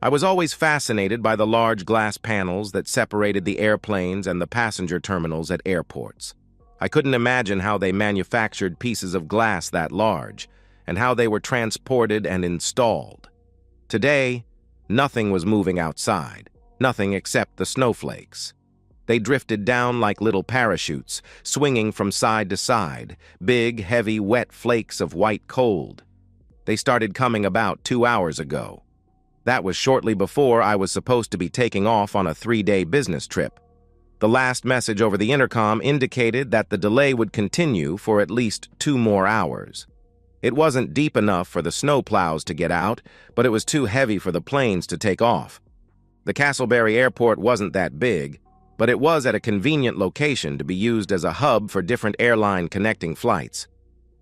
I was always fascinated by the large glass panels that separated the airplanes and the passenger terminals at airports. I couldn't imagine how they manufactured pieces of glass that large, and how they were transported and installed. Today, nothing was moving outside, nothing except the snowflakes. They drifted down like little parachutes, swinging from side to side, big, heavy, wet flakes of white cold. They started coming about 2 hours ago. That was shortly before I was supposed to be taking off on a 3-day business trip. The last message over the intercom indicated that the delay would continue for at least 2 more hours. It wasn't deep enough for the snowplows to get out, but it was too heavy for the planes to take off. The Castleberry Airport wasn't that big, but it was at a convenient location to be used as a hub for different airline connecting flights.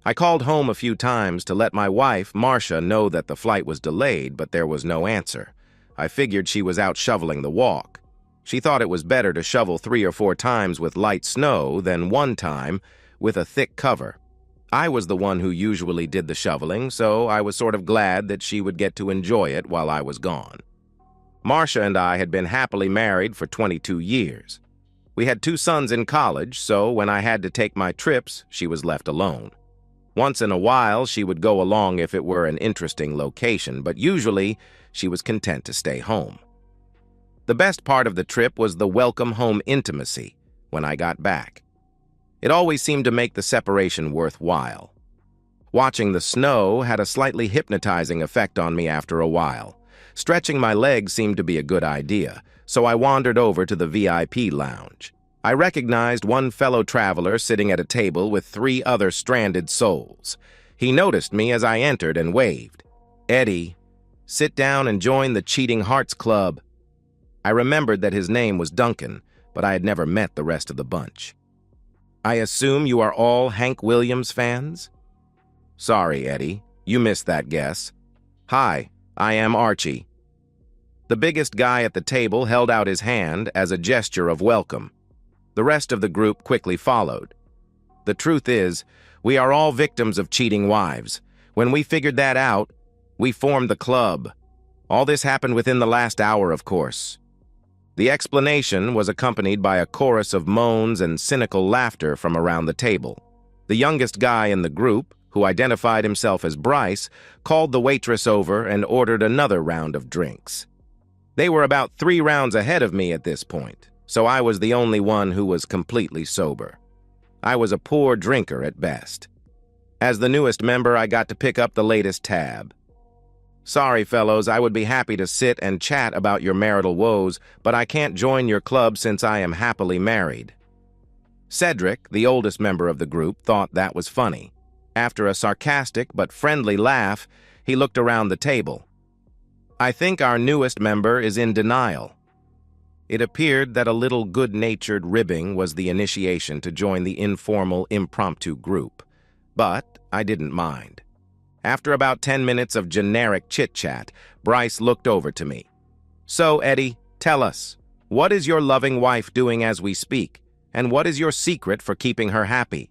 I called home a few times to let my wife, Marcia, know that the flight was delayed, but there was no answer. I figured she was out shoveling the walk. She thought it was better to shovel 3 or 4 times with light snow than 1 time with a thick cover. I was the one who usually did the shoveling, so I was sort of glad that she would get to enjoy it while I was gone. Marcia and I had been happily married for 22 years. We had 2 sons in college, so when I had to take my trips, she was left alone. Once in a while, she would go along if it were an interesting location, but usually she was content to stay home. The best part of the trip was the welcome home intimacy when I got back. It always seemed to make the separation worthwhile. Watching the snow had a slightly hypnotizing effect on me after a while. Stretching my legs seemed to be a good idea, so I wandered over to the VIP lounge. I recognized one fellow traveler sitting at a table with 3 other stranded souls. He noticed me as I entered and waved. "Eddie, sit down and join the Cheating Hearts Club." I remembered that his name was Duncan, but I had never met the rest of the bunch. "I assume you are all Hank Williams fans?" "Sorry, Eddie, you missed that guess. Hi, I am Archie." The biggest guy at the table held out his hand as a gesture of welcome. The rest of the group quickly followed. The truth is, we are all victims of cheating wives. When we figured that out, we formed the club. All this happened within the last hour, of course. The explanation was accompanied by a chorus of moans and cynical laughter from around the table. The youngest guy in the group, who identified himself as Bryce, called the waitress over and ordered another round of drinks. They were about 3 rounds ahead of me at this point, so I was the only one who was completely sober. I was a poor drinker at best. As the newest member, I got to pick up the latest tab. "Sorry, fellows, I would be happy to sit and chat about your marital woes, but I can't join your club since I am happily married." Cedric, the oldest member of the group, thought that was funny. After a sarcastic but friendly laugh, he looked around the table. "I think our newest member is in denial." It appeared that a little good-natured ribbing was the initiation to join the informal, impromptu group, but I didn't mind. After about 10 minutes of generic chit-chat, Bryce looked over to me. "So, Eddie, tell us, what is your loving wife doing as we speak, and what is your secret for keeping her happy?"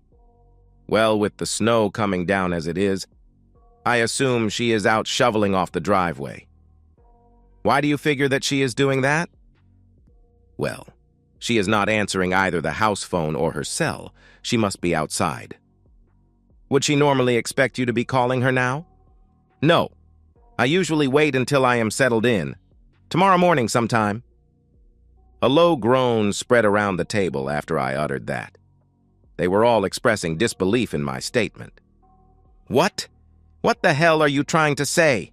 "Well, with the snow coming down as it is, I assume she is out shoveling off the driveway." "Why do you figure that she is doing that?" "Well, she is not answering either the house phone or her cell. She must be outside." "Would she normally expect you to be calling her now?" "No. I usually wait until I am settled in. Tomorrow morning sometime." A low groan spread around the table after I uttered that. They were all expressing disbelief in my statement. "What? What the hell are you trying to say?"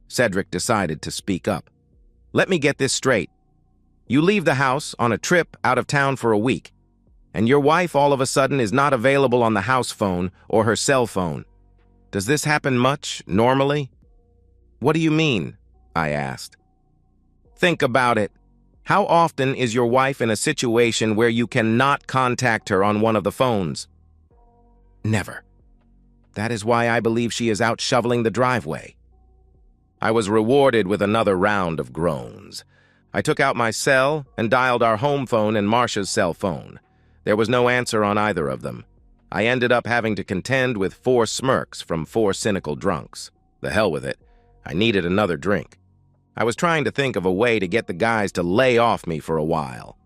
Cedric decided to speak up. "Let me get this straight. You leave the house on a trip out of town for a week, and your wife all of a sudden is not available on the house phone or her cell phone. Does this happen much, normally?" "What do you mean?" I asked. "Think about it. How often is your wife in a situation where you cannot contact her on one of the phones?" "Never. That is why I believe she is out shoveling the driveway." I was rewarded with another round of groans. I took out my cell and dialed our home phone and Marcia's cell phone. There was no answer on either of them. I ended up having to contend with 4 smirks from 4 cynical drunks. The hell with it. I needed another drink. I was trying to think of a way to get the guys to lay off me for a while.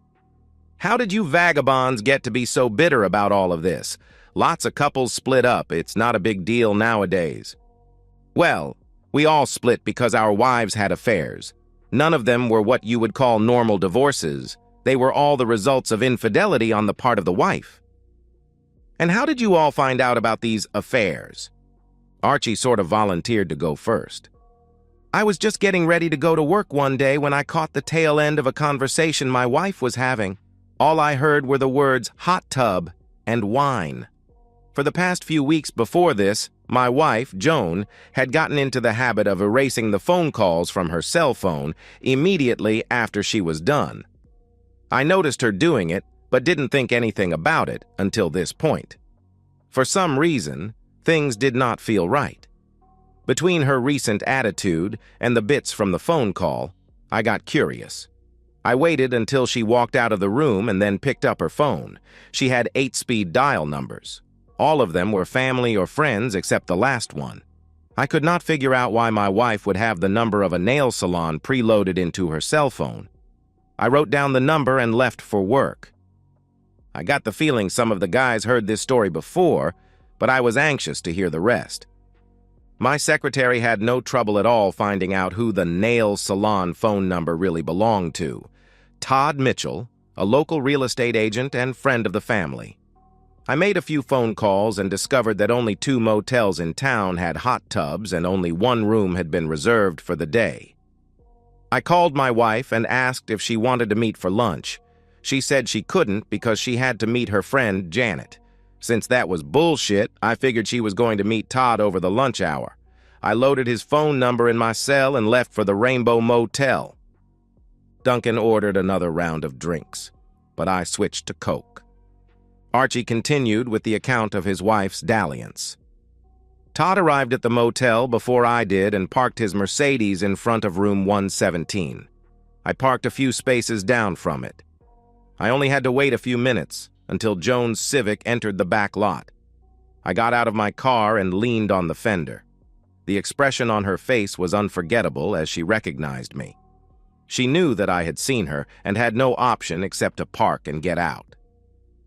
How did you vagabonds get to be so bitter about all of this? Lots of couples split up. It's not a big deal nowadays. Well, we all split because our wives had affairs. None of them were what you would call normal divorces. They were all the results of infidelity on the part of the wife. And how did you all find out about these affairs? Archie sort of volunteered to go first. I was just getting ready to go to work one day when I caught the tail end of a conversation my wife was having. All I heard were the words hot tub and wine. For the past few weeks before this, my wife, Joan, had gotten into the habit of erasing the phone calls from her cell phone immediately after she was done. I noticed her doing it, but didn't think anything about it until this point. For some reason, things did not feel right. Between her recent attitude and the bits from the phone call, I got curious. I waited until she walked out of the room and then picked up her phone. She had 8-speed dial numbers. All of them were family or friends except the last one. I could not figure out why my wife would have the number of a nail salon preloaded into her cell phone. I wrote down the number and left for work. I got the feeling some of the guys heard this story before, but I was anxious to hear the rest. My secretary had no trouble at all finding out who the nail salon phone number really belonged to. Todd Mitchell, a local real estate agent and friend of the family. I made a few phone calls and discovered that only 2 motels in town had hot tubs and only 1 room had been reserved for the day. I called my wife and asked if she wanted to meet for lunch. She said she couldn't because she had to meet her friend Janet. Since that was bullshit, I figured she was going to meet Todd over the lunch hour. I loaded his phone number in my cell and left for the Rainbow Motel. Duncan ordered another round of drinks, but I switched to Coke. Archie continued with the account of his wife's dalliance. Todd arrived at the motel before I did and parked his Mercedes in front of room 117. I parked a few spaces down from it. I only had to wait a few minutes until Joan's Civic entered the back lot. I got out of my car and leaned on the fender. The expression on her face was unforgettable as she recognized me. She knew that I had seen her and had no option except to park and get out.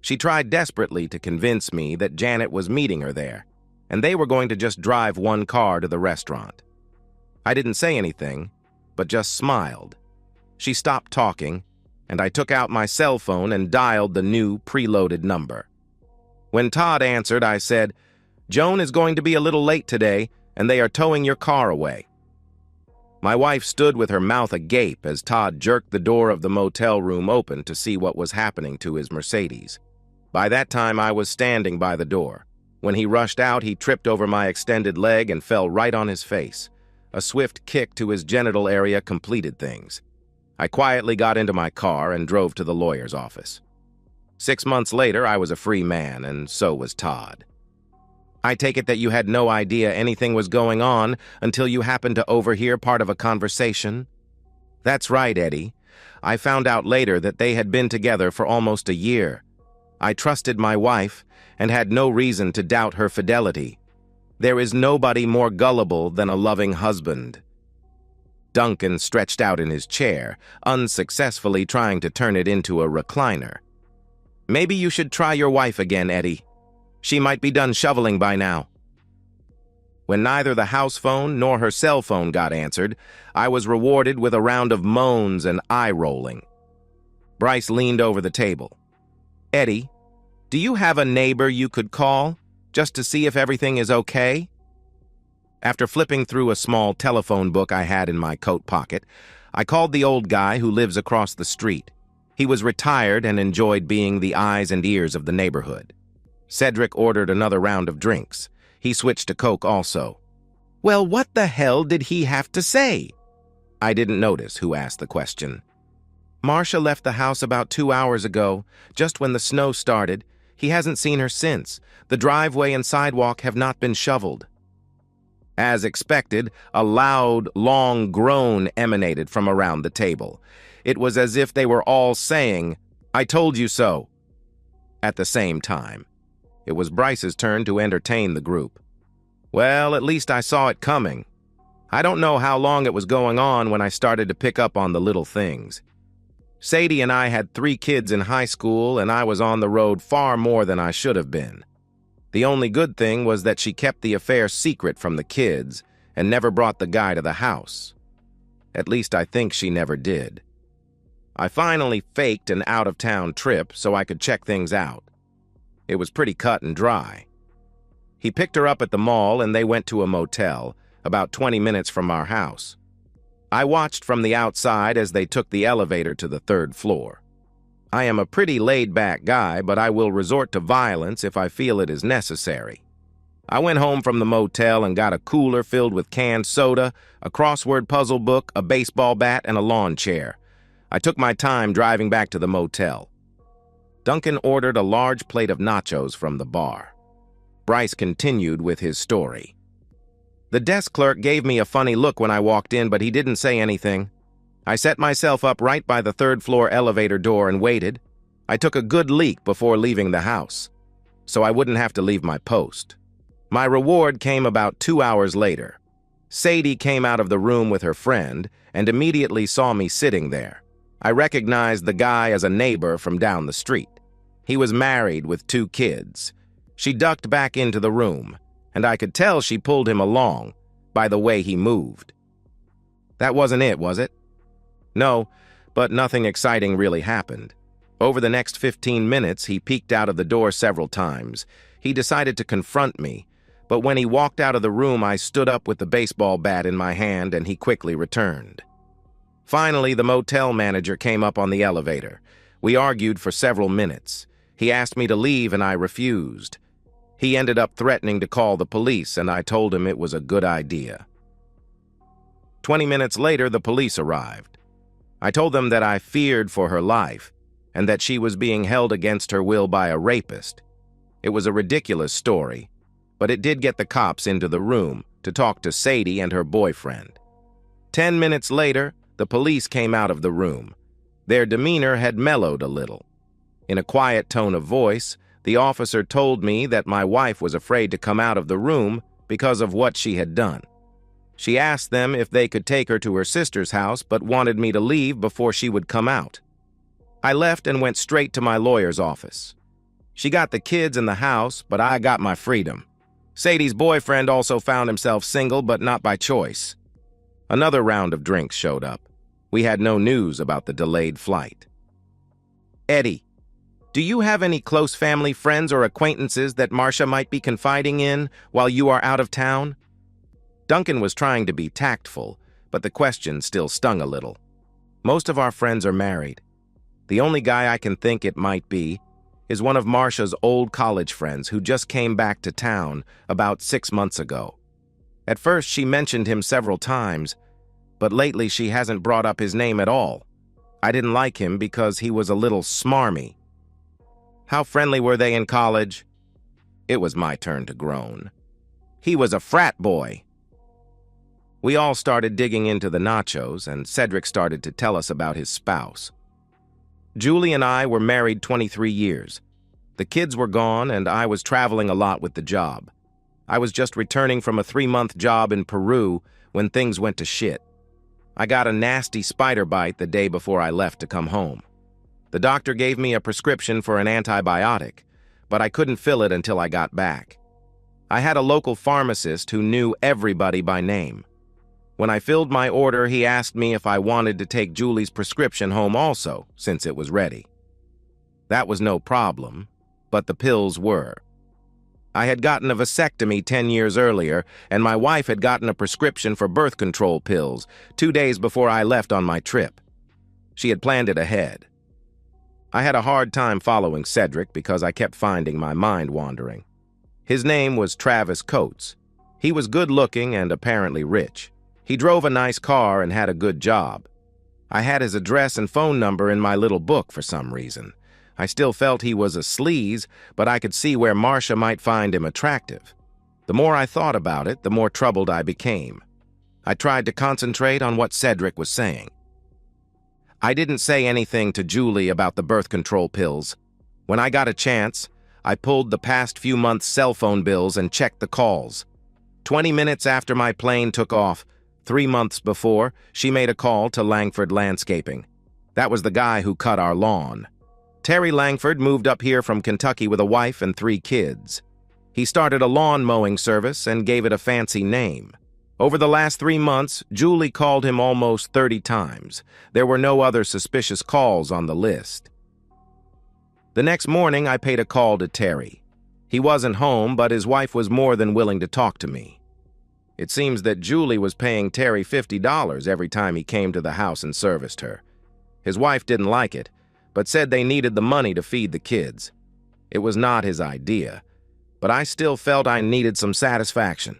She tried desperately to convince me that Janet was meeting her there, and they were going to just drive 1 car to the restaurant. I didn't say anything, but just smiled. She stopped talking, and I took out my cell phone and dialed the new preloaded number. When Todd answered, I said, "Joan is going to be a little late today, and they are towing your car away." My wife stood with her mouth agape as Todd jerked the door of the motel room open to see what was happening to his Mercedes. By that time, I was standing by the door. When he rushed out, he tripped over my extended leg and fell right on his face. A swift kick to his genital area completed things. I quietly got into my car and drove to the lawyer's office. 6 months later, I was a free man, and so was Todd. I take it that you had no idea anything was going on until you happened to overhear part of a conversation? That's right, Eddie. I found out later that they had been together for almost a year. I trusted my wife and had no reason to doubt her fidelity. There is nobody more gullible than a loving husband. Duncan stretched out in his chair, unsuccessfully trying to turn it into a recliner. Maybe you should try your wife again, Eddie. She might be done shoveling by now. When neither the house phone nor her cell phone got answered, I was rewarded with a round of moans and eye-rolling. Bryce leaned over the table. Eddie, do you have a neighbor you could call, just to see if everything is okay? After flipping through a small telephone book I had in my coat pocket, I called the old guy who lives across the street. He was retired and enjoyed being the eyes and ears of the neighborhood. Cedric ordered another round of drinks. He switched to Coke also. Well, what the hell did he have to say? I didn't notice who asked the question. Marcia left the house about 2 hours ago, just when the snow started. He hasn't seen her since. The driveway and sidewalk have not been shoveled. As expected, a loud, long groan emanated from around the table. It was as if they were all saying, "I told you so," at the same time. It was Bryce's turn to entertain the group. Well, at least I saw it coming. I don't know how long it was going on when I started to pick up on the little things. Sadie and I had 3 kids in high school, and I was on the road far more than I should have been. The only good thing was that she kept the affair secret from the kids and never brought the guy to the house. At least I think she never did. I finally faked an out-of-town trip so I could check things out. It was pretty cut and dry. He picked her up at the mall and they went to a motel, about 20 minutes from our house. I watched from the outside as they took the elevator to the 3rd floor. I am a pretty laid-back guy, but I will resort to violence if I feel it is necessary. I went home from the motel and got a cooler filled with canned soda, a crossword puzzle book, a baseball bat, and a lawn chair. I took my time driving back to the motel. Duncan ordered a large plate of nachos from the bar. Bryce continued with his story. The desk clerk gave me a funny look when I walked in, but he didn't say anything. I set myself up right by the 3rd floor elevator door and waited. I took a good leak before leaving the house, so I wouldn't have to leave my post. My reward came about 2 hours later. Sadie came out of the room with her friend and immediately saw me sitting there. I recognized the guy as a neighbor from down the street. He was married with 2 kids. She ducked back into the room, and I could tell she pulled him along by the way he moved. That wasn't it, was it? No, but nothing exciting really happened. Over the next 15 minutes, he peeked out of the door several times. He decided to confront me, but when he walked out of the room, I stood up with the baseball bat in my hand and he quickly returned. Finally, the motel manager came up on the elevator. We argued for several minutes. He asked me to leave and I refused. He ended up threatening to call the police and I told him it was a good idea. 20 minutes later, the police arrived. I told them that I feared for her life and that she was being held against her will by a rapist. It was a ridiculous story, but it did get the cops into the room to talk to Sadie and her boyfriend. 10 minutes later, the police came out of the room. Their demeanor had mellowed a little. In a quiet tone of voice, the officer told me that my wife was afraid to come out of the room because of what she had done. She asked them if they could take her to her sister's house, but wanted me to leave before she would come out. I left and went straight to my lawyer's office. She got the kids in the house, but I got my freedom. Sadie's boyfriend also found himself single, but not by choice. Another round of drinks showed up. We had no news about the delayed flight. Eddie, do you have any close family friends or acquaintances that Marcia might be confiding in while you are out of town? Duncan was trying to be tactful, but the question still stung a little. Most of our friends are married. The only guy I can think it might be is one of Marcia's old college friends who just came back to town about 6 months ago. At first, she mentioned him several times, but lately she hasn't brought up his name at all. I didn't like him because he was a little smarmy. How friendly were they in college? It was my turn to groan. He was a frat boy. We all started digging into the nachos, and Cedric started to tell us about his spouse. Julie and I were married 23 years. The kids were gone, and I was traveling a lot with the job. I was just returning from a 3-month job in Peru when things went to shit. I got a nasty spider bite the day before I left to come home. The doctor gave me a prescription for an antibiotic, but I couldn't fill it until I got back. I had a local pharmacist who knew everybody by name. When I filled my order, he asked me if I wanted to take Julie's prescription home also, since it was ready. That was no problem, but the pills were. I had gotten a vasectomy 10 years earlier, and my wife had gotten a prescription for birth control pills 2 days before I left on my trip. She had planned it ahead. I had a hard time following Cedric because I kept finding my mind wandering. His name was Travis Coates. He was good-looking and apparently rich. He drove a nice car and had a good job. I had his address and phone number in my little book for some reason. I still felt he was a sleaze, but I could see where Marcia might find him attractive. The more I thought about it, the more troubled I became. I tried to concentrate on what Cedric was saying. I didn't say anything to Julie about the birth control pills. When I got a chance, I pulled the past few months' cell phone bills and checked the calls. 20 minutes after my plane took off, 3 months before, she made a call to Langford Landscaping. That was the guy who cut our lawn. Terry Langford moved up here from Kentucky with a wife and 3 kids. He started a lawn mowing service and gave it a fancy name. Over the last 3 months, Julie called him almost 30 times. There were no other suspicious calls on the list. The next morning, I paid a call to Terry. He wasn't home, but his wife was more than willing to talk to me. It seems that Julie was paying Terry $50 every time he came to the house and serviced her. His wife didn't like it, but said they needed the money to feed the kids. It was not his idea, but I still felt I needed some satisfaction.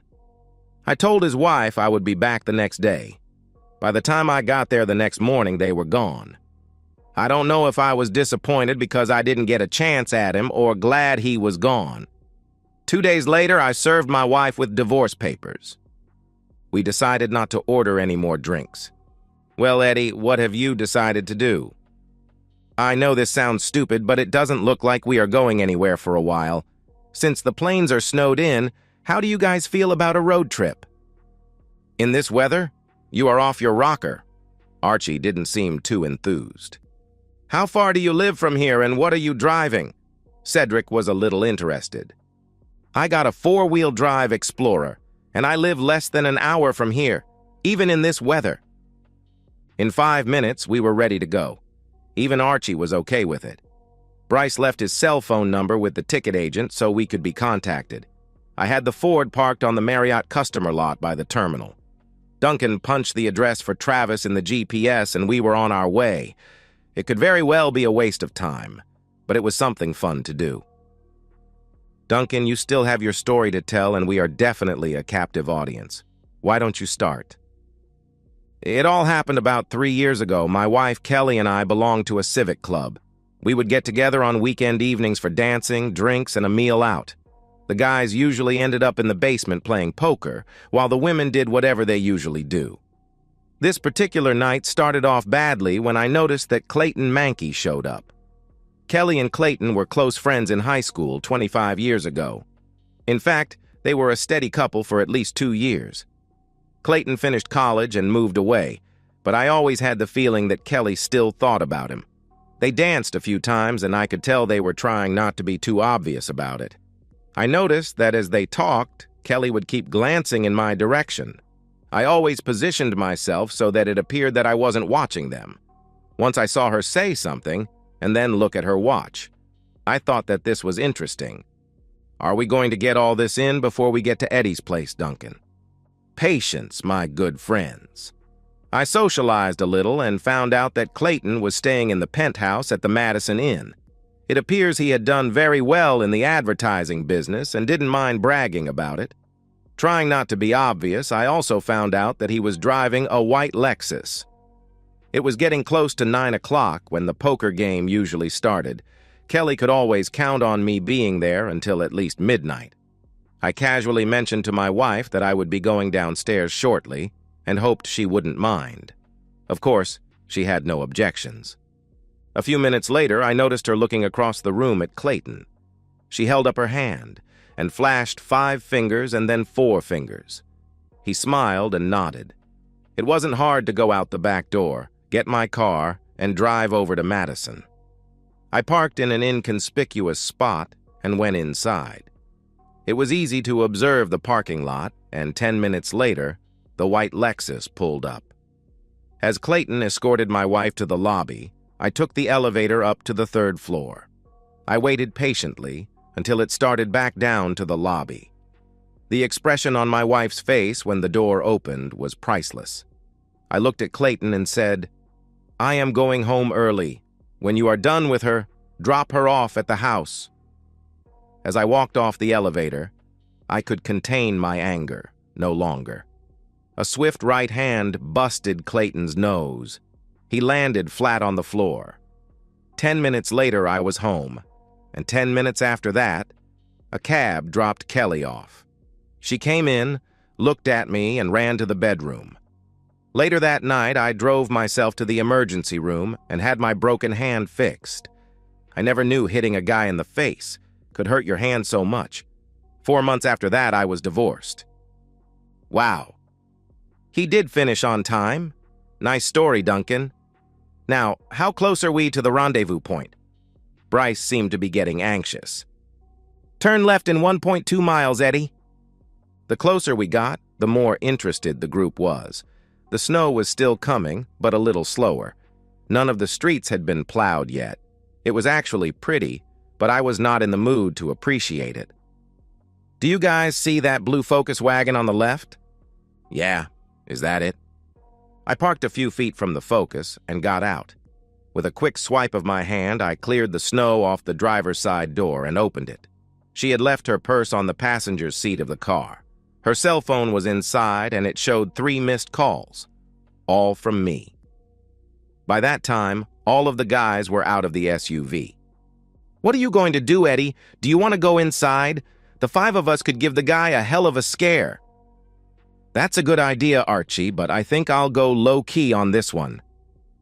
I told his wife I would be back the next day. By the time I got there the next morning, they were gone. I don't know if I was disappointed because I didn't get a chance at him or glad he was gone. 2 days later, I served my wife with divorce papers. We decided not to order any more drinks. Well, Eddie, what have you decided to do? I know this sounds stupid, but it doesn't look like we are going anywhere for a while. Since the plains are snowed in, how do you guys feel about a road trip? In this weather? You are off your rocker. Archie didn't seem too enthused. How far do you live from here and what are you driving? Cedric was a little interested. I got a 4-wheel drive Explorer, and I live less than an hour from here, even in this weather. In 5 minutes, we were ready to go. Even Archie was okay with it. Bryce left his cell phone number with the ticket agent so we could be contacted. I had the Ford parked on the Marriott customer lot by the terminal. Duncan punched the address for Travis in the GPS and we were on our way. It could very well be a waste of time, but it was something fun to do. Duncan, you still have your story to tell and we are definitely a captive audience. Why don't you start? It all happened about 3 years ago. My wife, Kelly, and I belonged to a civic club. We would get together on weekend evenings for dancing, drinks, and a meal out. The guys usually ended up in the basement playing poker, while the women did whatever they usually do. This particular night started off badly when I noticed that Clayton Mankey showed up. Kelly and Clayton were close friends in high school 25 years ago. In fact, they were a steady couple for at least 2 years. Clayton finished college and moved away, but I always had the feeling that Kelly still thought about him. They danced a few times and I could tell they were trying not to be too obvious about it. I noticed that as they talked, Kelly would keep glancing in my direction. I always positioned myself so that it appeared that I wasn't watching them. Once I saw her say something, and then look at her watch. I thought that this was interesting. Are we going to get all this in before we get to Eddie's place, Duncan? Patience, my good friends. I socialized a little and found out that Clayton was staying in the penthouse at the Madison Inn. It appears he had done very well in the advertising business and didn't mind bragging about it. Trying not to be obvious, I also found out that he was driving a white Lexus. It was getting close to 9 o'clock when the poker game usually started. Kelly could always count on me being there until at least midnight. I casually mentioned to my wife that I would be going downstairs shortly and hoped she wouldn't mind. Of course, she had no objections. A few minutes later, I noticed her looking across the room at Clayton. She held up her hand and flashed 5 fingers and then 4 fingers. He smiled and nodded. It wasn't hard to go out the back door, get my car, and drive over to Madison. I parked in an inconspicuous spot and went inside. It was easy to observe the parking lot, and 10 minutes later, the white Lexus pulled up. As Clayton escorted my wife to the lobby, I took the elevator up to the 3rd floor. I waited patiently until it started back down to the lobby. The expression on my wife's face when the door opened was priceless. I looked at Clayton and said, "I am going home early. When you are done with her, drop her off at the house." As I walked off the elevator, I could contain my anger no longer. A swift right hand busted Clayton's nose. He landed flat on the floor. 10 minutes later, I was home, and 10 minutes after that, a cab dropped Kelly off. She came in, looked at me, and ran to the bedroom. Later that night, I drove myself to the emergency room and had my broken hand fixed. I never knew hitting a guy in the face could hurt your hand so much. 4 months after that, I was divorced. Wow. He did finish on time. Nice story, Duncan. Now, how close are we to the rendezvous point? Bryce seemed to be getting anxious. Turn left in 1.2 miles, Eddie. The closer we got, the more interested the group was. The snow was still coming, but a little slower. None of the streets had been plowed yet. It was actually pretty, but I was not in the mood to appreciate it. Do you guys see that blue Focus wagon on the left? Yeah, is that it? I parked a few feet from the Focus and got out. With a quick swipe of my hand, I cleared the snow off the driver's side door and opened it. She had left her purse on the passenger's seat of the car. Her cell phone was inside and it showed 3 missed calls, all from me. By that time, all of the guys were out of the SUV. What are you going to do, Eddie? Do you want to go inside? The 5 of us could give the guy a hell of a scare. That's a good idea, Archie, but I think I'll go low-key on this one.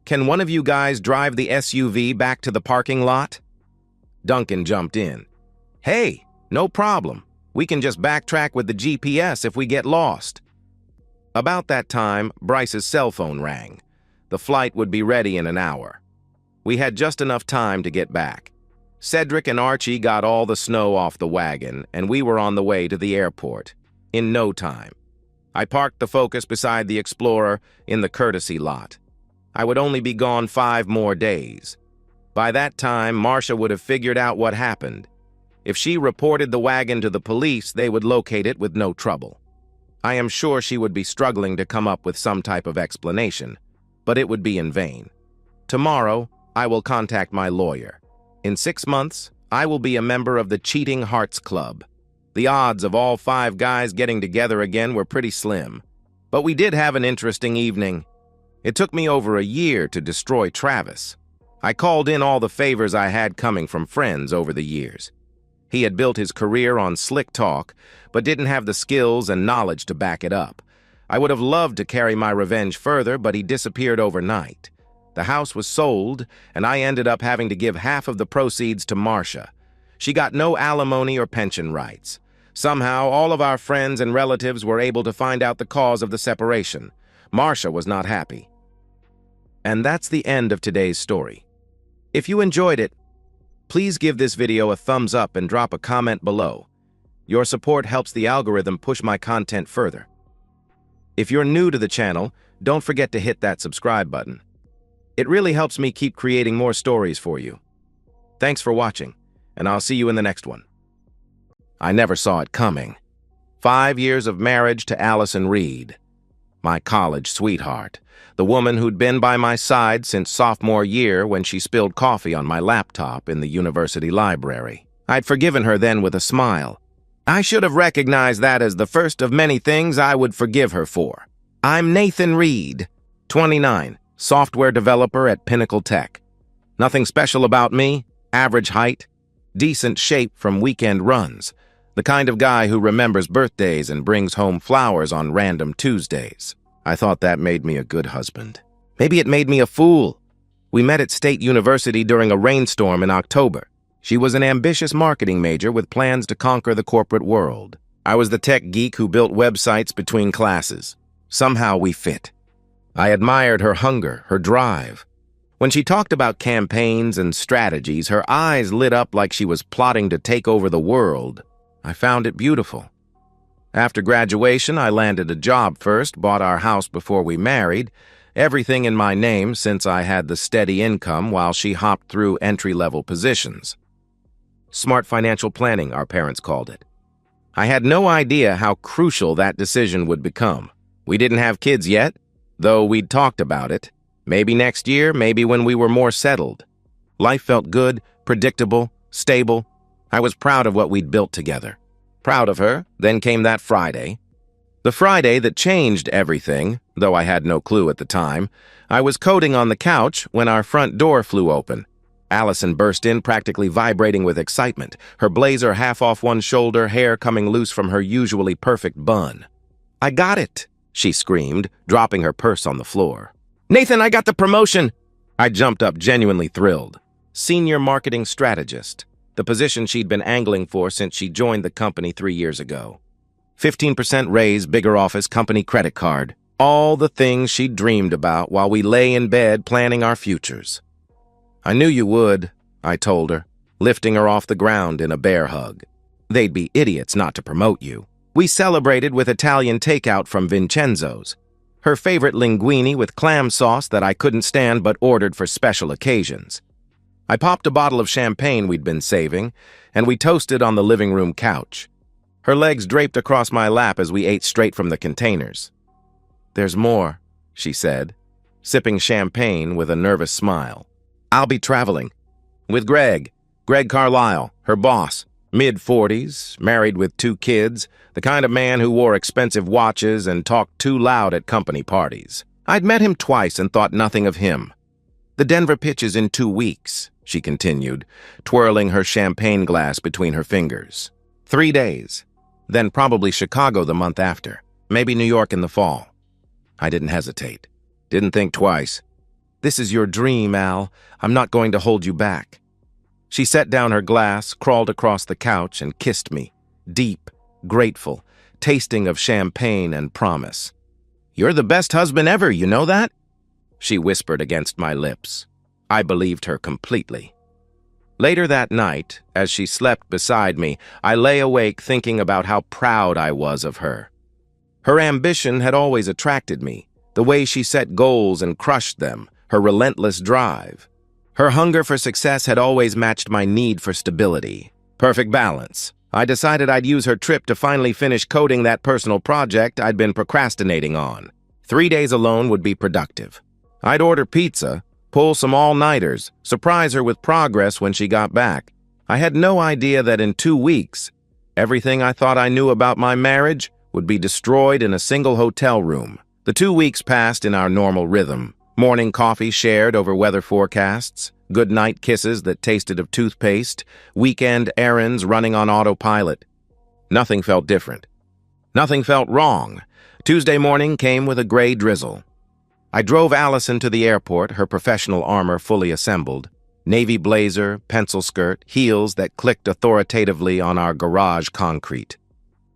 Can one of you guys drive the SUV back to the parking lot? Duncan jumped in. Hey, no problem. We can just backtrack with the GPS if we get lost. About that time, Bryce's cell phone rang. The flight would be ready in an hour. We had just enough time to get back. Cedric and Archie got all the snow off the wagon, and we were on the way to the airport. In no time. I parked the Focus beside the Explorer in the courtesy lot. I would only be gone 5 more days. By that time, Marcia would have figured out what happened. If she reported the wagon to the police, they would locate it with no trouble. I am sure she would be struggling to come up with some type of explanation, but it would be in vain. Tomorrow, I will contact my lawyer. In 6 months, I will be a member of the Cheating Hearts Club. The odds of all 5 guys getting together again were pretty slim. But we did have an interesting evening. It took me over a year to destroy Travis. I called in all the favors I had coming from friends over the years. He had built his career on slick talk, but didn't have the skills and knowledge to back it up. I would have loved to carry my revenge further, but he disappeared overnight. The house was sold, and I ended up having to give half of the proceeds to Marcia. She got no alimony or pension rights. Somehow, all of our friends and relatives were able to find out the cause of the separation. Marcia was not happy. And that's the end of today's story. If you enjoyed it, please give this video a thumbs up and drop a comment below. Your support helps the algorithm push my content further. If you're new to the channel, don't forget to hit that subscribe button. It really helps me keep creating more stories for you. Thanks for watching, and I'll see you in the next one. I never saw it coming. 5 years of marriage to Allison Reed. My college sweetheart. The woman who'd been by my side since sophomore year when she spilled coffee on my laptop in the university library. I'd forgiven her then with a smile. I should have recognized that as the first of many things I would forgive her for. I'm Nathan Reed, 29, software developer at Pinnacle Tech. Nothing special about me, average height, decent shape from weekend runs, the kind of guy who remembers birthdays and brings home flowers on random Tuesdays. I thought that made me a good husband. Maybe it made me a fool. We met at State University during a rainstorm in October. She was an ambitious marketing major with plans to conquer the corporate world. I was the tech geek who built websites between classes. Somehow we fit. I admired her hunger, her drive. When she talked about campaigns and strategies, her eyes lit up like she was plotting to take over the world. I found it beautiful. After graduation, I landed a job first, bought our house before we married, everything in my name since I had the steady income while she hopped through entry-level positions. Smart financial planning, our parents called it. I had no idea how crucial that decision would become. We didn't have kids yet, though we'd talked about it. Maybe next year, maybe when we were more settled. Life felt good, predictable, stable. I was proud of what we'd built together. Proud of her, then came that Friday. The Friday that changed everything, though I had no clue at the time. I was coding on the couch when our front door flew open. Allison burst in, practically vibrating with excitement, her blazer half off one shoulder, hair coming loose from her usually perfect bun. "I got it," she screamed, dropping her purse on the floor. "Nathan, I got the promotion!" I jumped up, genuinely thrilled. Senior marketing strategist. The position she'd been angling for since she joined the company 3 years ago. 15% raise, bigger office, company credit card. All the things she dreamed about while we lay in bed planning our futures. "I knew you would," I told her, lifting her off the ground in a bear hug. "They'd be idiots not to promote you." We celebrated with Italian takeout from Vincenzo's, her favorite linguine with clam sauce that I couldn't stand but ordered for special occasions. I popped a bottle of champagne we'd been saving, and we toasted on the living room couch. Her legs draped across my lap as we ate straight from the containers. "There's more," she said, sipping champagne with a nervous smile. "I'll be traveling. With Greg Carlisle, her boss, mid-40s, married with 2 kids, the kind of man who wore expensive watches and talked too loud at company parties. I'd met him twice and thought nothing of him. The Denver pitch is in 2 weeks, she continued, twirling her champagne glass between her fingers. 3 days, then probably Chicago the month after, maybe New York in the fall. I didn't hesitate. Didn't think twice. "This is your dream, Al. I'm not going to hold you back." She set down her glass, crawled across the couch, and kissed me, deep, grateful, tasting of champagne and promise. "You're the best husband ever, you know that?" she whispered against my lips. I believed her completely. Later that night, as she slept beside me, I lay awake thinking about how proud I was of her. Her ambition had always attracted me, the way she set goals and crushed them, her relentless drive. Her hunger for success had always matched my need for stability. Perfect balance. I decided I'd use her trip to finally finish coding that personal project I'd been procrastinating on. 3 days alone would be productive. I'd order pizza, pull some all-nighters, surprise her with progress when she got back. I had no idea that in 2 weeks, everything I thought I knew about my marriage would be destroyed in a single hotel room. The 2 weeks passed in our normal rhythm. Morning coffee shared over weather forecasts, good-night kisses that tasted of toothpaste, weekend errands running on autopilot. Nothing felt different. Nothing felt wrong. Tuesday morning came with a gray drizzle. I drove Allison to the airport, her professional armor fully assembled. Navy blazer, pencil skirt, heels that clicked authoritatively on our garage concrete.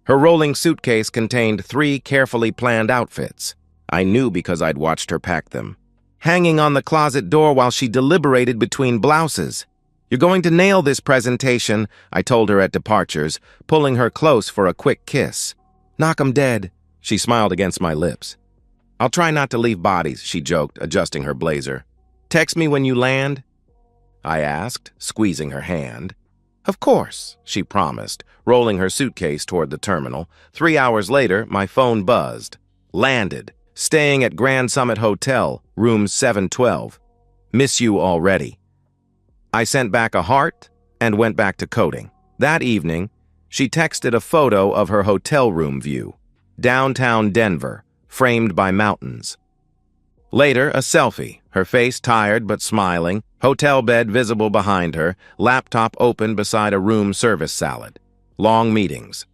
Her rolling suitcase contained 3 carefully planned outfits. I knew because I'd watched her pack them. Hanging on the closet door while she deliberated between blouses. "You're going to nail this presentation," I told her at departures, pulling her close for a quick kiss. "Knock 'em dead," she smiled against my lips. "I'll try not to leave bodies," she joked, adjusting her blazer. "Text me when you land?" I asked, squeezing her hand. "Of course," she promised, rolling her suitcase toward the terminal. 3 hours later, my phone buzzed. Landed. Staying at Grand Summit Hotel, room 712. "Miss you already." I sent back a heart and went back to coding. That evening, she texted a photo of her hotel room view. Downtown Denver, framed by mountains. Later, a selfie, her face tired but smiling, hotel bed visible behind her, laptop open beside a room service salad. Long meetings.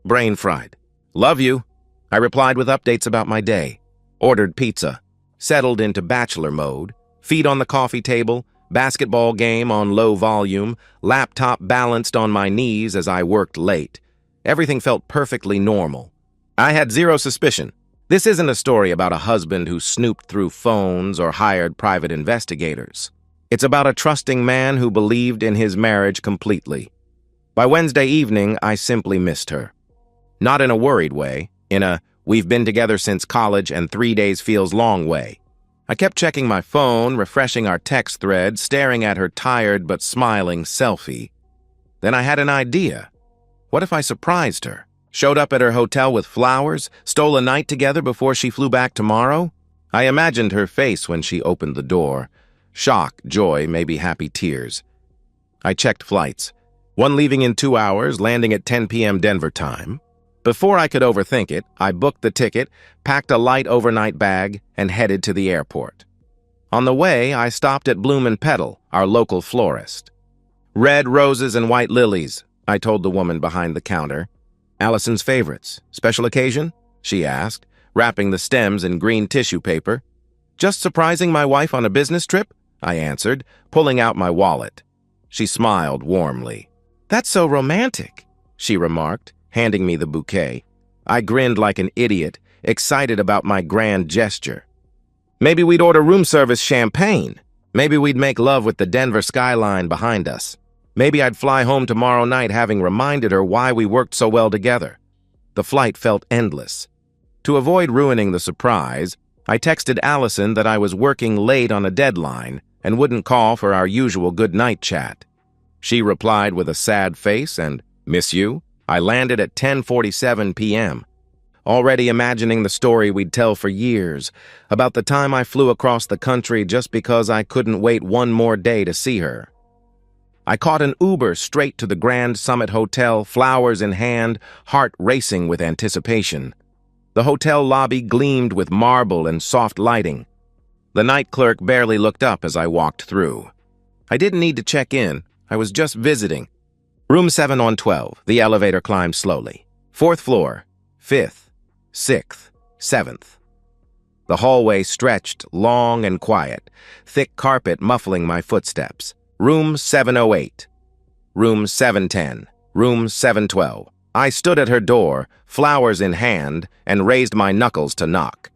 Brain fried. "Love you," I replied with updates about my day. Ordered pizza. Settled into bachelor mode. Feet on the coffee table, basketball game on low volume, laptop balanced on my knees as I worked late. Everything felt perfectly normal. I had zero suspicion. This isn't a story about a husband who snooped through phones or hired private investigators. It's about a trusting man who believed in his marriage completely. By Wednesday evening, I simply missed her. Not in a worried way, in a "we've been together since college and 3 days feels long" way. I kept checking my phone, refreshing our text thread, staring at her tired but smiling selfie. Then I had an idea. What if I surprised her? Showed up at her hotel with flowers, stole a night together before she flew back tomorrow? I imagined her face when she opened the door. Shock, joy, maybe happy tears. I checked flights. One leaving in 2 hours, landing at 10 p.m. Denver time. Before I could overthink it, I booked the ticket, packed a light overnight bag, and headed to the airport. On the way, I stopped at Bloom & Petal, our local florist. "Red roses and white lilies," I told the woman behind the counter. "Allison's favorites. Special occasion?" she asked, wrapping the stems in green tissue paper. "Just surprising my wife on a business trip," I answered, pulling out my wallet. She smiled warmly. "That's so romantic," she remarked, handing me the bouquet. I grinned like an idiot, excited about my grand gesture. Maybe we'd order room service champagne. Maybe we'd make love with the Denver skyline behind us. Maybe I'd fly home tomorrow night having reminded her why we worked so well together. The flight felt endless. To avoid ruining the surprise, I texted Allison that I was working late on a deadline and wouldn't call for our usual goodnight chat. She replied with a sad face and, "Miss you?" I landed at 10:47 p.m., already imagining the story we'd tell for years, about the time I flew across the country just because I couldn't wait one more day to see her. I caught an Uber straight to the Grand Summit Hotel, flowers in hand, heart racing with anticipation. The hotel lobby gleamed with marble and soft lighting. The night clerk barely looked up as I walked through. I didn't need to check in. I was just visiting. Room 7 on 12. The elevator climbed slowly. 4th floor, 5th, 6th, 7th. The hallway stretched long and quiet, thick carpet muffling my footsteps. Room 708. Room 710. Room 712. I stood at her door, flowers in hand, and raised my knuckles to knock.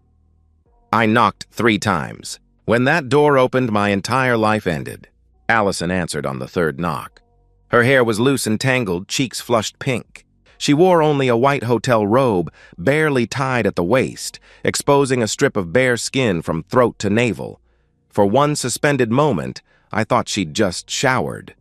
I knocked 3 times. When that door opened, my entire life ended. Allison answered on the 3rd knock. Her hair was loose and tangled, cheeks flushed pink. She wore only a white hotel robe, barely tied at the waist, exposing a strip of bare skin from throat to navel. For one suspended moment, I thought she'd just showered.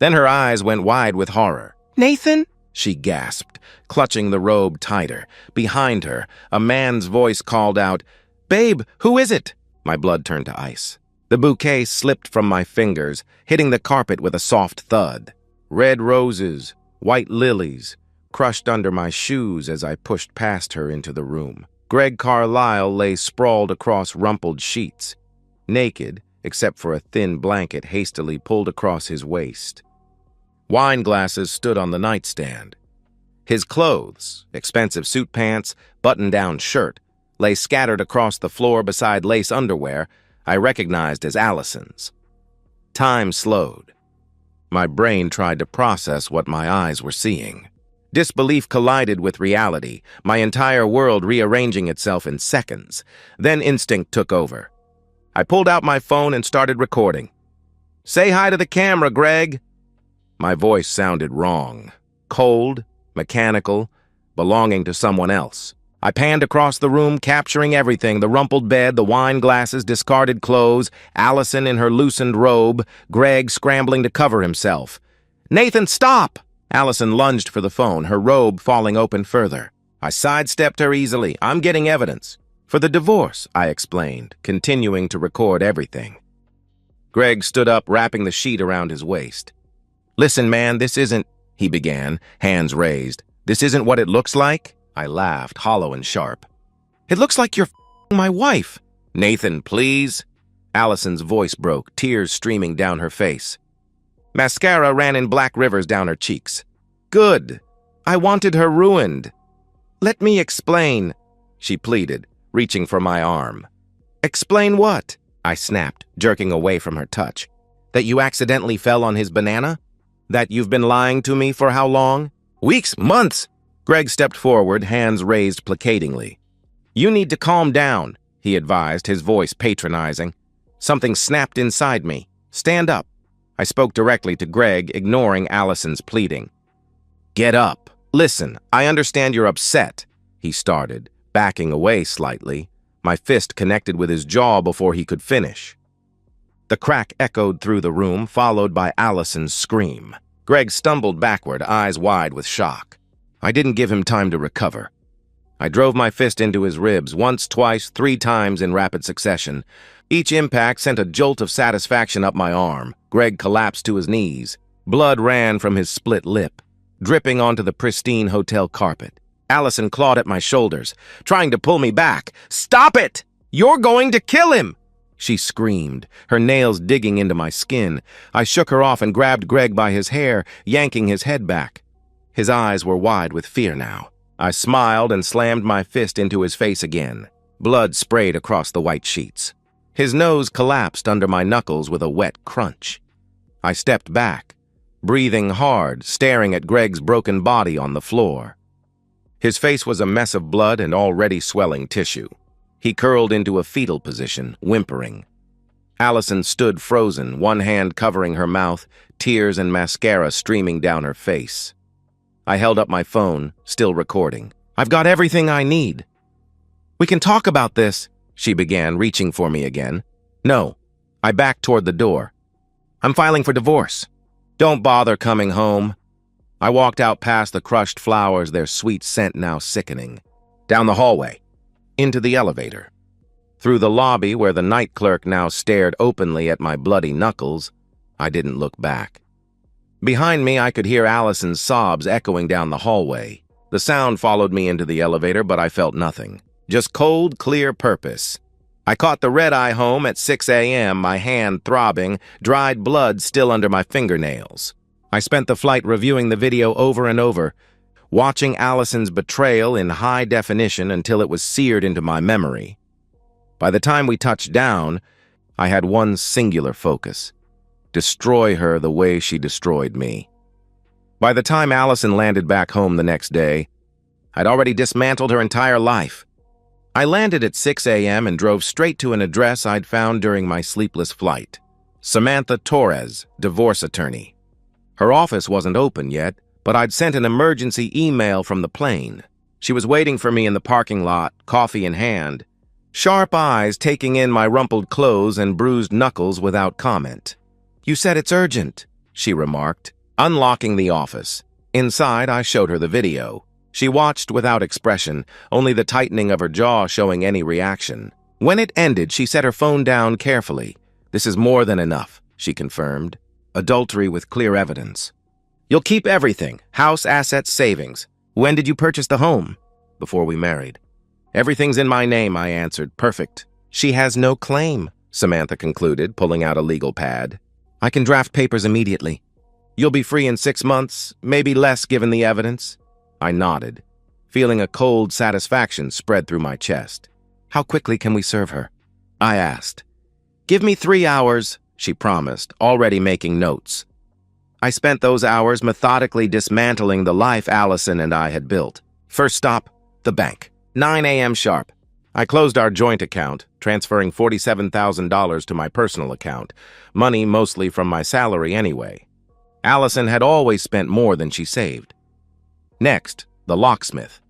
Then her eyes went wide with horror. "Nathan?" she gasped, clutching the robe tighter. Behind her, a man's voice called out, "Babe, who is it?" My blood turned to ice. The bouquet slipped from my fingers, hitting the carpet with a soft thud. Red roses, white lilies, crushed under my shoes as I pushed past her into the room. Greg Carlisle lay sprawled across rumpled sheets, naked, except for a thin blanket hastily pulled across his waist. Wine glasses stood on the nightstand. His clothes, expensive suit pants, button-down shirt, lay scattered across the floor beside lace underwear I recognized as Allison's. Time slowed. My brain tried to process what my eyes were seeing. Disbelief collided with reality, my entire world rearranging itself in seconds. Then instinct took over. I pulled out my phone and started recording. "Say hi to the camera, Greg." My voice sounded wrong, cold, mechanical, belonging to someone else. I panned across the room, capturing everything: the rumpled bed, the wine glasses, discarded clothes, Allison in her loosened robe, Greg scrambling to cover himself. "Nathan, stop!" Allison lunged for the phone, her robe falling open further. I sidestepped her easily. "I'm getting evidence." "For the divorce," I explained, continuing to record everything. Greg stood up, wrapping the sheet around his waist. "Listen, man, this isn't," he began, hands raised. "This isn't what it looks like?" I laughed, hollow and sharp. "It looks like you're my wife." "Nathan, please." Allison's voice broke, tears streaming down her face. Mascara ran in black rivers down her cheeks. "Good. I wanted her ruined." "Let me explain," she pleaded, reaching for my arm. "Explain what?" I snapped, jerking away from her touch. "That you accidentally fell on his banana? That you've been lying to me for how long?" "Weeks, months." Greg stepped forward, hands raised placatingly. "You need to calm down," he advised, his voice patronizing. Something snapped inside me. "Stand up." I spoke directly to Greg, ignoring Allison's pleading. "Get up. Listen, I understand you're upset," he started, backing away slightly. My fist connected with his jaw before he could finish. The crack echoed through the room, followed by Allison's scream. Greg stumbled backward, eyes wide with shock. I didn't give him time to recover. I drove my fist into his ribs, once, twice, 3 times in rapid succession. Each impact sent a jolt of satisfaction up my arm. Greg collapsed to his knees. Blood ran from his split lip, dripping onto the pristine hotel carpet. Allison clawed at my shoulders, trying to pull me back. "Stop it! You're going to kill him!" she screamed, her nails digging into my skin. I shook her off and grabbed Greg by his hair, yanking his head back. His eyes were wide with fear now. I smiled and slammed my fist into his face again. Blood sprayed across the white sheets. His nose collapsed under my knuckles with a wet crunch. I stepped back, breathing hard, staring at Greg's broken body on the floor. His face was a mess of blood and already swelling tissue. He curled into a fetal position, whimpering. Allison stood frozen, one hand covering her mouth, tears and mascara streaming down her face. I held up my phone, still recording. "I've got everything I need." "We can talk about this," she began, reaching for me again. "No." I backed toward the door. "I'm filing for divorce." "Don't bother coming home." I walked out past the crushed flowers, their sweet scent now sickening. Down the hallway. Into the elevator. Through the lobby where the night clerk now stared openly at my bloody knuckles, I didn't look back. Behind me, I could hear Allison's sobs echoing down the hallway. The sound followed me into the elevator, but I felt nothing. Just cold, clear purpose. I caught the red-eye home at 6 a.m., my hand throbbing, dried blood still under my fingernails. I spent the flight reviewing the video over and over, watching Allison's betrayal in high definition until it was seared into my memory. By the time we touched down, I had one singular focus: destroy her the way she destroyed me. By the time Allison landed back home the next day, I'd already dismantled her entire life. I landed at 6 a.m. and drove straight to an address I'd found during my sleepless flight. Samantha Torres, divorce attorney. Her office wasn't open yet, but I'd sent an emergency email from the plane. She was waiting for me in the parking lot, coffee in hand, sharp eyes taking in my rumpled clothes and bruised knuckles without comment. "You said it's urgent," she remarked, unlocking the office. Inside, I showed her the video. She watched without expression, only the tightening of her jaw showing any reaction. When it ended, she set her phone down carefully. "This is more than enough," she confirmed. "Adultery with clear evidence. You'll keep everything, house, assets, savings. When did you purchase the home?" "Before we married." "Everything's in my name," I answered. "Perfect." "She has no claim," Samantha concluded, pulling out a legal pad. "I can draft papers immediately. You'll be free in 6 months, maybe less given the evidence." I nodded, feeling a cold satisfaction spread through my chest. "How quickly can we serve her?" I asked. "Give me 3 hours," she promised, already making notes. I spent those hours methodically dismantling the life Allison and I had built. First stop, the bank. 9 a.m. sharp. I closed our joint account, transferring $47,000 to my personal account, money mostly from my salary anyway. Allison had always spent more than she saved. Next, the locksmith.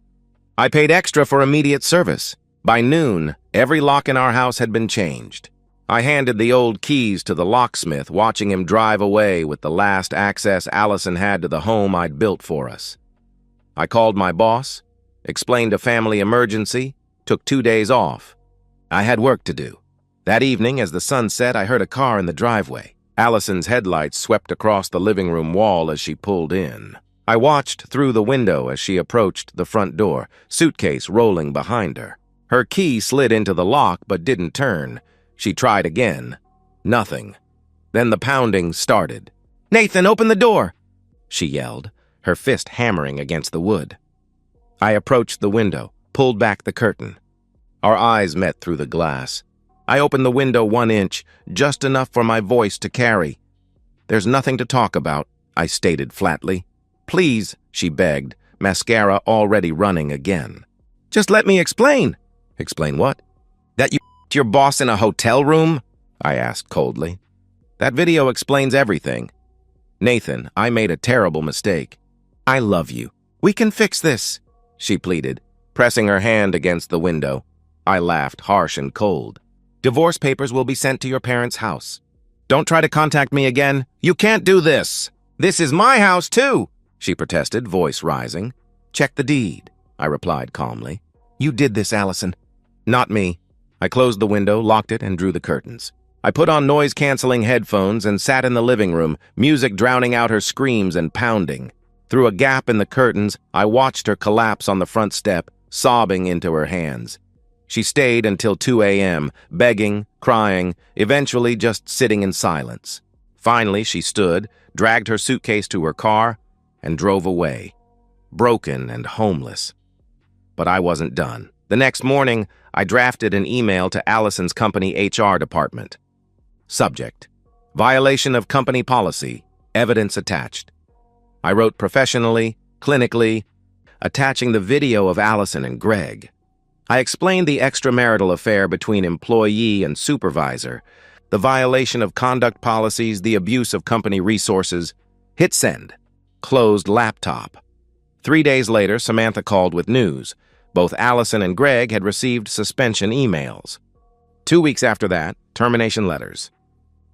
I paid extra for immediate service. By noon, every lock in our house had been changed. I handed the old keys to the locksmith, watching him drive away with the last access Allison had to the home I'd built for us. I called my boss, explained a family emergency, took 2 days off. I had work to do. That evening, as the sun set, I heard a car in the driveway. Allison's headlights swept across the living room wall as she pulled in. I watched through the window as she approached the front door, suitcase rolling behind her. Her key slid into the lock but didn't turn. She tried again. Nothing. Then the pounding started. "Nathan, open the door!" she yelled, her fist hammering against the wood. I approached the window, pulled back the curtain. Our eyes met through the glass. I opened the window 1 inch, just enough for my voice to carry. "There's nothing to talk about," I stated flatly. "Please," she begged, mascara already running again. "Just let me explain." "Explain what?" "That you your boss in a hotel room?" I asked coldly. "That video explains everything." "Nathan, I made a terrible mistake. I love you. We can fix this," she pleaded, pressing her hand against the window. I laughed, harsh and cold. "Divorce papers will be sent to your parents' house. Don't try to contact me again. You can't do this. This is my house, too," she protested, voice rising. "Check the deed," I replied calmly. "You did this, Allison." "Not me." I closed the window, locked it, and drew the curtains. I put on noise-canceling headphones and sat in the living room, music drowning out her screams and pounding. Through a gap in the curtains, I watched her collapse on the front step, sobbing into her hands. She stayed until 2 a.m., begging, crying, eventually just sitting in silence. Finally, she stood, dragged her suitcase to her car, and drove away, broken and homeless. But I wasn't done. The next morning, I drafted an email to Allison's company HR department. Subject: violation of company policy, evidence attached. I wrote professionally, clinically, attaching the video of Allison and Greg. I explained the extramarital affair between employee and supervisor, the violation of conduct policies, the abuse of company resources. Hit send. Closed laptop. 3 days later, Samantha called with news. Both Allison and Greg had received suspension emails. 2 weeks after that, termination letters.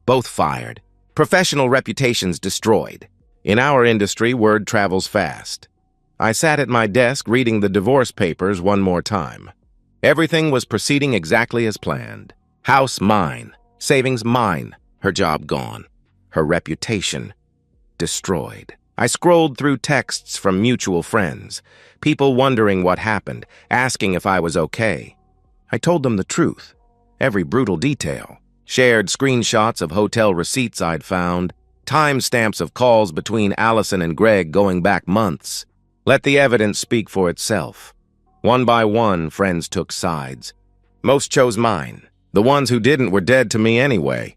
Both fired. Professional reputations destroyed. In our industry, word travels fast. I sat at my desk reading the divorce papers one more time. Everything was proceeding exactly as planned. House mine. Savings mine. Her job gone. Her reputation destroyed. I scrolled through texts from mutual friends, people wondering what happened, asking if I was okay. I told them the truth, every brutal detail. Shared screenshots of hotel receipts I'd found, timestamps of calls between Allison and Greg going back months. Let the evidence speak for itself. One by one, friends took sides. Most chose mine. The ones who didn't were dead to me anyway.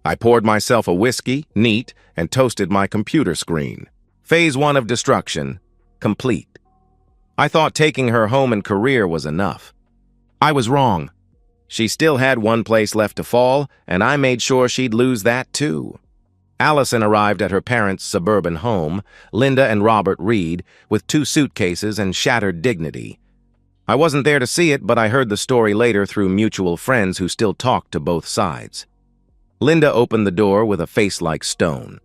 I poured myself a whiskey, neat, and toasted my computer screen. Phase 1 of destruction, complete. I thought taking her home and career was enough. I was wrong. She still had one place left to fall, and I made sure she'd lose that too. Allison arrived at her parents' suburban home, Linda and Robert Reed, with 2 suitcases and shattered dignity. I wasn't there to see it, but I heard the story later through mutual friends who still talked to both sides. Linda opened the door with a face like stone.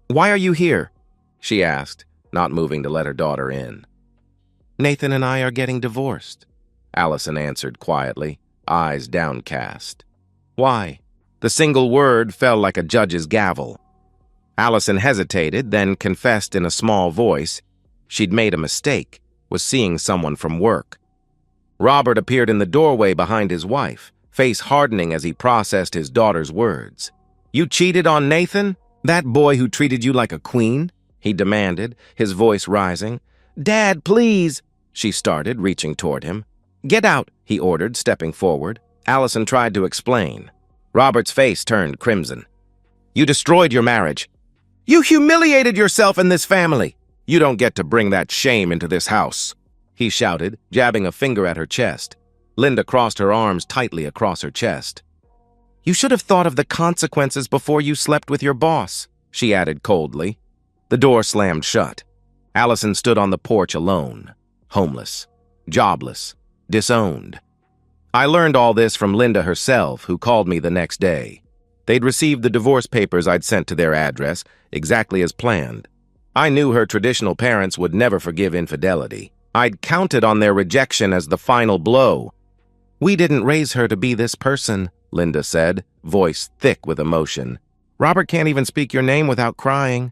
"Why are you here?" she asked, not moving to let her daughter in. "Nathan and I are getting divorced," Allison answered quietly, eyes downcast. "Why?" The single word fell like a judge's gavel. Allison hesitated, then confessed in a small voice she'd made a mistake, was seeing someone from work. Robert appeared in the doorway behind his wife, face hardening as he processed his daughter's words. "You cheated on Nathan? That boy who treated you like a queen?" he demanded, his voice rising. "Dad, please," she started, reaching toward him. "Get out," he ordered, stepping forward. Allison tried to explain. Robert's face turned crimson. "You destroyed your marriage. You humiliated yourself in this family. You don't get to bring that shame into this house," he shouted, jabbing a finger at her chest. Linda crossed her arms tightly across her chest. "You should have thought of the consequences before you slept with your boss," she added coldly. The door slammed shut. Allison stood on the porch alone, homeless, jobless, disowned. I learned all this from Linda herself, who called me the next day. They'd received the divorce papers I'd sent to their address, exactly as planned. I knew her traditional parents would never forgive infidelity. I'd counted on their rejection as the final blow. "We didn't raise her to be this person," Linda said, voice thick with emotion. "Robert can't even speak your name without crying."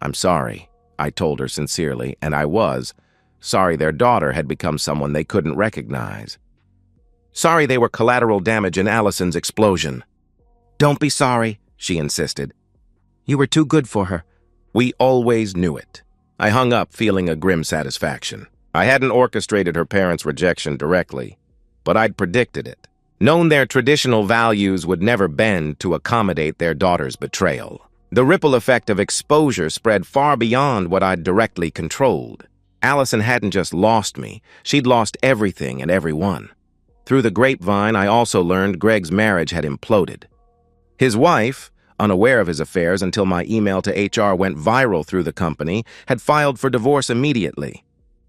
"I'm sorry," I told her sincerely, and I was. Sorry their daughter had become someone they couldn't recognize. Sorry they were collateral damage in Allison's explosion. "Don't be sorry," she insisted. "You were too good for her." We always knew it. I hung up feeling a grim satisfaction. I hadn't orchestrated her parents' rejection directly, but I'd predicted it. Known their traditional values would never bend to accommodate their daughter's betrayal. The ripple effect of exposure spread far beyond what I'd directly controlled. Allison hadn't just lost me, she'd lost everything and everyone. Through the grapevine, I also learned Greg's marriage had imploded. His wife, unaware of his affairs until my email to HR went viral through the company, had filed for divorce immediately.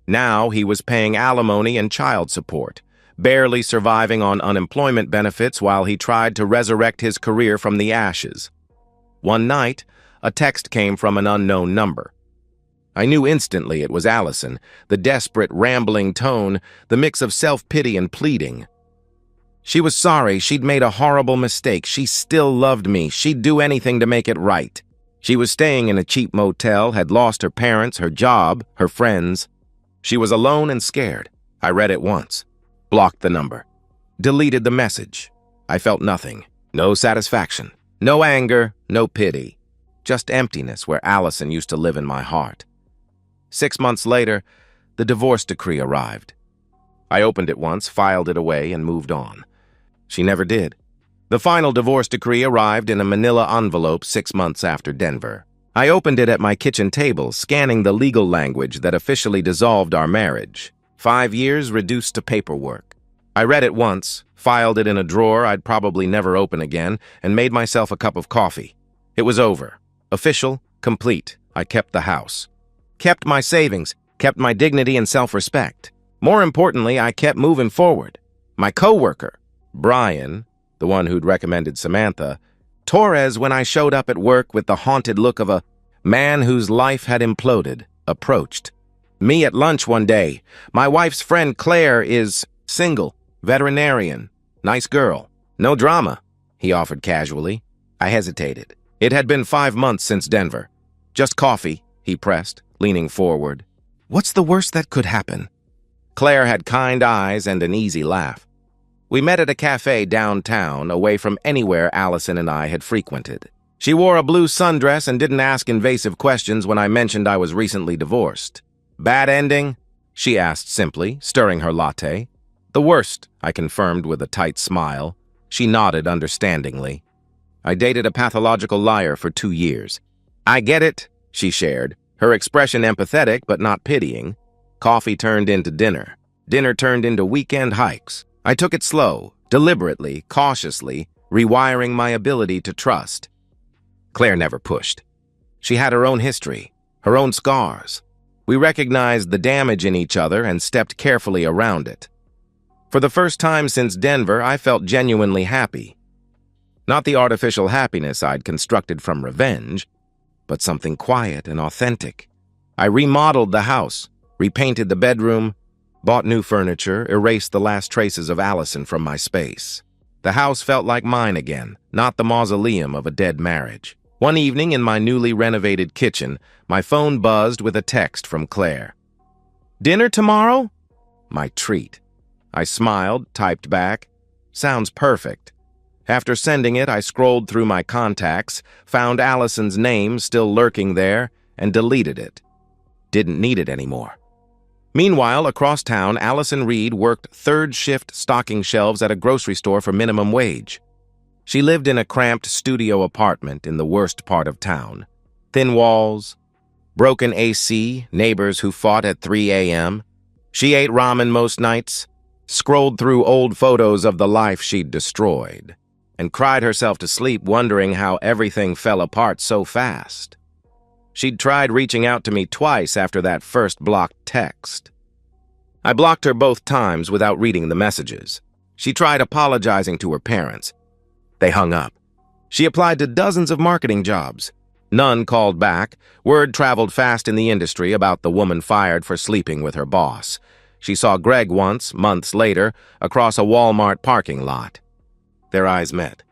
Now he was paying alimony and child support, barely surviving on unemployment benefits while he tried to resurrect his career from the ashes. One night, a text came from an unknown number. I knew instantly it was Allison, the desperate, rambling tone, the mix of self-pity and pleading. She was sorry, she'd made a horrible mistake, she still loved me, she'd do anything to make it right. She was staying in a cheap motel, had lost her parents, her job, her friends. She was alone and scared. I read it once, blocked the number, deleted the message. I felt nothing, no satisfaction, no anger, no pity, just emptiness where Allison used to live in my heart. 6 months later, the divorce decree arrived. I opened it once, filed it away, and moved on. She never did. The final divorce decree arrived in a manila envelope 6 months after Denver. I opened it at my kitchen table, scanning the legal language that officially dissolved our marriage. 5 years reduced to paperwork. I read it once, filed it in a drawer I'd probably never open again, and made myself a cup of coffee. It was over. Official, complete. I kept the house. Kept my savings, kept my dignity and self-respect. More importantly, I kept moving forward. My coworker, Brian, the one who'd recommended Samantha, Torres, when I showed up at work with the haunted look of a man whose life had imploded, approached. Me at lunch one day. My wife's friend Claire is single, veterinarian, nice girl. No drama, he offered casually. I hesitated. It had been 5 months since Denver. Just coffee, he pressed, leaning forward. What's the worst that could happen? Claire had kind eyes and an easy laugh. We met at a cafe downtown, away from anywhere Allison and I had frequented. She wore a blue sundress and didn't ask invasive questions when I mentioned I was recently divorced. Bad ending? She asked simply, stirring her latte. The worst, I confirmed with a tight smile. She nodded understandingly. I dated a pathological liar for 2 years. I get it, she shared, her expression empathetic but not pitying. Coffee turned into dinner. Dinner turned into weekend hikes. I took it slow, deliberately, cautiously, rewiring my ability to trust. Claire never pushed. She had her own history, her own scars. We recognized the damage in each other and stepped carefully around it. For the first time since Denver, I felt genuinely happy. Not the artificial happiness I'd constructed from revenge, but something quiet and authentic. I remodeled the house, repainted the bedroom, bought new furniture, erased the last traces of Allison from my space. The house felt like mine again, not the mausoleum of a dead marriage. One evening in my newly renovated kitchen, my phone buzzed with a text from Claire. Dinner tomorrow? My treat. I smiled, typed back. Sounds perfect. After sending it, I scrolled through my contacts, found Allison's name still lurking there, and deleted it. Didn't need it anymore. Meanwhile, across town, Allison Reed worked third-shift stocking shelves at a grocery store for minimum wage. She lived in a cramped studio apartment in the worst part of town. Thin walls, broken AC, neighbors who fought at 3 a.m. She ate ramen most nights, scrolled through old photos of the life she'd destroyed, and cried herself to sleep wondering how everything fell apart so fast. She'd tried reaching out to me twice after that first blocked text. I blocked her both times without reading the messages. She tried apologizing to her parents. They hung up. She applied to dozens of marketing jobs. None called back. Word traveled fast in the industry about the woman fired for sleeping with her boss. She saw Greg once, months later, across a Walmart parking lot. Their eyes met.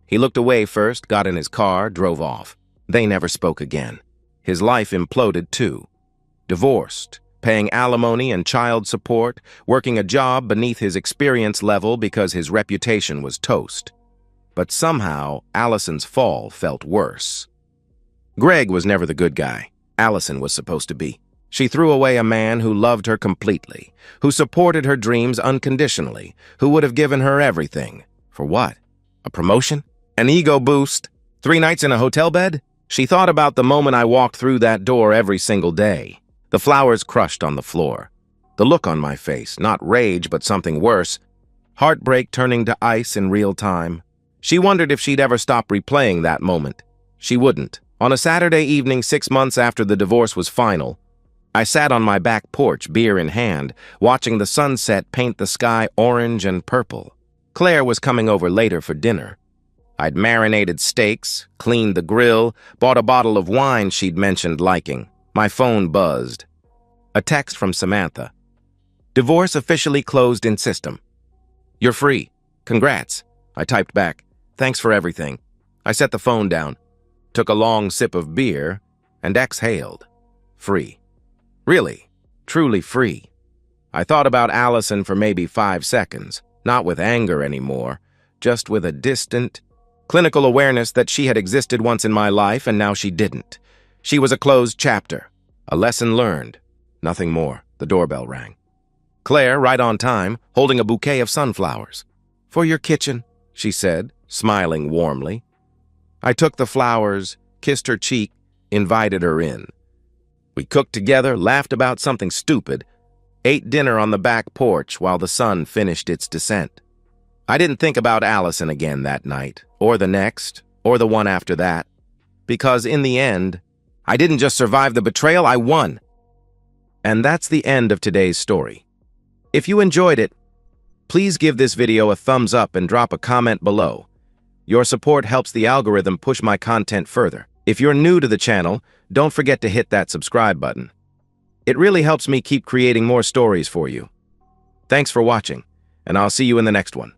He looked away first, got in his car, drove off. They never spoke again. His life imploded too. Divorced, paying alimony and child support, working a job beneath his experience level because his reputation was toast. But somehow, Allison's fall felt worse. Greg was never the good guy. Allison was supposed to be. She threw away a man who loved her completely, who supported her dreams unconditionally, who would have given her everything. For what? A promotion? An ego boost? 3 nights in a hotel bed? She thought about the moment I walked through that door every single day. The flowers crushed on the floor. The look on my face, not rage, but something worse. Heartbreak turning to ice in real time. She wondered if she'd ever stop replaying that moment. She wouldn't. On a Saturday evening 6 months after the divorce was final, I sat on my back porch, beer in hand, watching the sunset paint the sky orange and purple. Claire was coming over later for dinner. I'd marinated steaks, cleaned the grill, bought a bottle of wine she'd mentioned liking. My phone buzzed. A text from Samantha. Divorce officially closed in system. You're free. Congrats. I typed back. Thanks for everything. I set the phone down, took a long sip of beer, and exhaled. Free. Really, truly free. I thought about Allison for maybe 5 seconds, not with anger anymore, just with a distant, clinical awareness that she had existed once in my life and now she didn't. She was a closed chapter, a lesson learned, nothing more. The doorbell rang. Claire, right on time, holding a bouquet of sunflowers. For your kitchen, she said, smiling warmly. I took the flowers, kissed her cheek, invited her in. We cooked together, laughed about something stupid, ate dinner on the back porch while the sun finished its descent. I didn't think about Allison again that night, or the next, or the one after that, because in the end, I didn't just survive the betrayal, I won. And that's the end of today's story. If you enjoyed it, please give this video a thumbs up and drop a comment below. Your support helps the algorithm push my content further. If you're new to the channel, don't forget to hit that subscribe button. It really helps me keep creating more stories for you. Thanks for watching, and I'll see you in the next one.